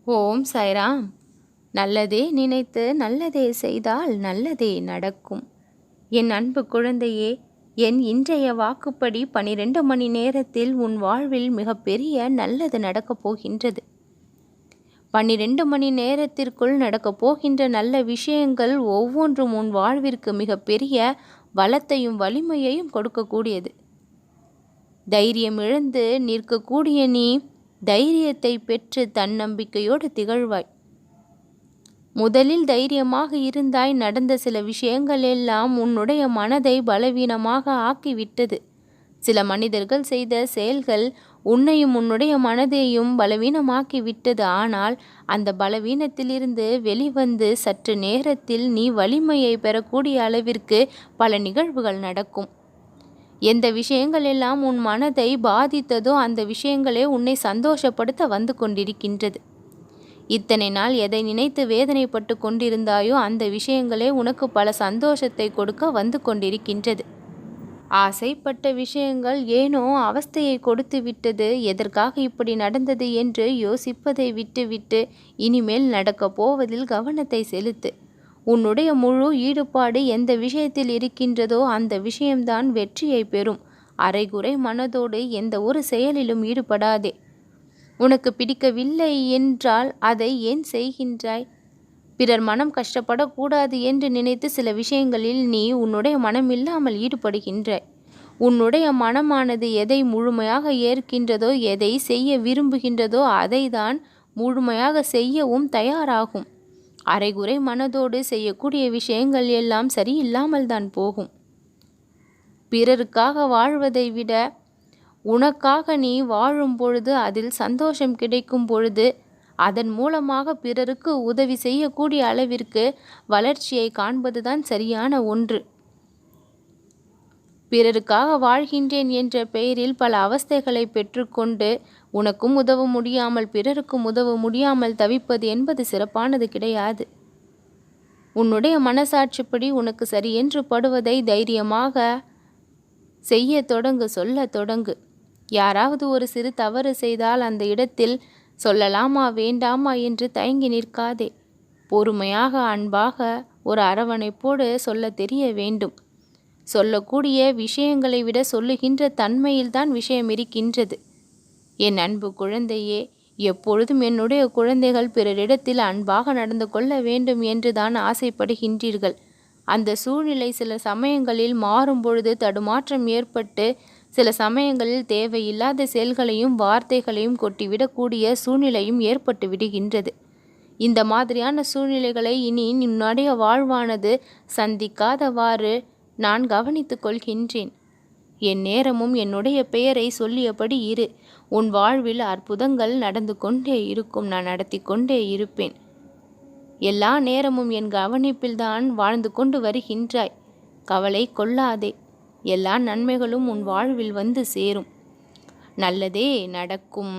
ஓம் சாய்ராம். நல்லதே நினைத்து நல்லதே செய்தால் நல்லதே நடக்கும். என் அன்பு குழந்தையே, என் இன்றைய வாக்குப்படி 12 மணி நேரத்தில் உன் வாழ்வில் மிகப்பெரிய நல்லது நடக்கப் போகின்றது. 12 மணி நேரத்திற்குள் நடக்கப் போகின்ற நல்ல விஷயங்கள் ஒவ்வொன்றும் உன் வாழ்விற்கு மிகப்பெரிய வளத்தையும் வலிமையையும் கொடுக்கக்கூடியது. தைரியம் இழந்து நிற்கக்கூடிய நீ தைரியத்தை பெற்று தன்னம்பிக்கையோடு திகழ்வாய். முதலில் தைரியமாக இருந்தாய். நடந்த சில விஷயங்கள் எல்லாம் உன்னுடைய மனதை பலவீனமாக ஆக்கிவிட்டது. சில மனிதர்கள் செய்த செயல்கள் உன்னையும் உன்னுடைய மனதையும் பலவீனமாக்கி விட்டது. ஆனால் அந்த பலவீனத்திலிருந்து வெளிவந்து சற்று நேரத்தில் நீ வலிமையை பெறக்கூடிய அளவிற்கு பல நிகழ்வுகள் நடக்கும். எந்த விஷயங்கள் எல்லாம் உன் மனதை பாதித்ததோ அந்த விஷயங்களே உன்னை சந்தோஷப்படுத்த வந்து கொண்டிருக்கின்றது. இத்தனை நாள் எதை நினைத்து வேதனைப்பட்டு கொண்டிருந்தாயோ அந்த விஷயங்களே உனக்கு பல சந்தோஷத்தை கொடுக்க வந்து கொண்டிருக்கின்றது. ஆசைப்பட்ட விஷயங்கள் ஏனோ அவஸ்தையை கொடுத்து விட்டது. எதற்காக இப்படி நடந்தது என்று யோசிப்பதை விட்டுவிட்டு இனிமேல் நடக்கப் போவதில் கவனத்தை செலுத்து. உன்னுடைய முழு ஈடுபாடு எந்த விஷயத்தில் இருக்கின்றதோ அந்த விஷயம்தான் வெற்றியை பெறும். அரைகுறை மனதோடு எந்த ஒரு செயலிலும் ஈடுபடாதே. உனக்கு பிடிக்கவில்லை என்றால் அதை ஏன் செய்கின்றாய்? பிறர் மனம் கஷ்டப்படக்கூடாது என்று நினைத்து சில விஷயங்களில் நீ உன்னுடைய மனம் இல்லாமல் ஈடுபடுகின்றாய். உன்னுடைய மனமானது எதை முழுமையாக ஏற்கின்றதோ, எதை செய்ய விரும்புகின்றதோ அதை தான் முழுமையாக செய்யவும் தயாராகும். அரைகுறை மனதோடு செய்யக்கூடிய விஷயங்கள் எல்லாம் சரியில்லாமல் தான் போகும். பிறருக்காக வாழ்வதை விட உனக்காக நீ வாழும் பொழுது, அதில் சந்தோஷம் கிடைக்கும் பொழுது, அதன் மூலமாக பிறருக்கு உதவி செய்யக்கூடிய அளவிற்கு வளர்ச்சியை காண்பதுதான் சரியான ஒன்று. பிறருக்காக வாழ்கின்றேன் என்ற பெயரில் பல அவஸ்தைகளை பெற்றுக்கொண்டு உனக்கும் உதவ முடியாமல் பிறருக்கும் உதவ முடியாமல் தவிப்பது என்பது சிறப்பானது கிடையாது. உன்னுடைய மனசாட்சிப்படி உனக்கு சரியென்று படுவதை தைரியமாக செய்ய தொடங்கு, சொல்ல தொடங்கு. யாராவது ஒரு சிறு தவறு செய்தால் அந்த இடத்தில் சொல்லலாமா வேண்டாமா என்று தயங்கி நிற்காதே. பொறுமையாக அன்பாக ஒரு அரவணைப்போடு சொல்ல தெரிய வேண்டும். சொல்லக்கூடிய விஷயங்களை விட சொல்லுகின்ற தன்மையில்தான் விஷயம் இருக்கின்றது. என் அன்பு குழந்தையே, எப்பொழுதும் என்னுடைய குழந்தைகள் பிறரிடத்தில் அன்பாக நடந்து கொள்ள வேண்டும் என்று தான் ஆசைப்படுகின்றீர்கள். அந்த சூழ்நிலை சில சமயங்களில் மாறும் பொழுது தடுமாற்றம் ஏற்பட்டு சில சமயங்களில் தேவையில்லாத செயல்களையும் வார்த்தைகளையும் கொட்டிவிடக்கூடிய சூழ்நிலையும் ஏற்பட்டு விடுகின்றது. இந்த மாதிரியான சூழ்நிலைகளை இனி உன்னுடைய வாழ்வானது சந்திக்காதவாறு நான் கவனித்துக் கொள்கின்றேன். என் நேரமும் என்னுடைய பெயரை சொல்லியபடி இரு. உன் வாழ்வில் அற்புதங்கள் நடந்து கொண்டே இருக்கும். நான் நடத்தி கொண்டே இருப்பேன். எல்லா நேரமும் என் கவனிப்பில்தான் வாழ்ந்து கொண்டு வருகின்றாய். கவலை கொள்ளாதே. எல்லா நன்மைகளும் உன் வாழ்வில் வந்து சேரும். நல்லதே நடக்கும்.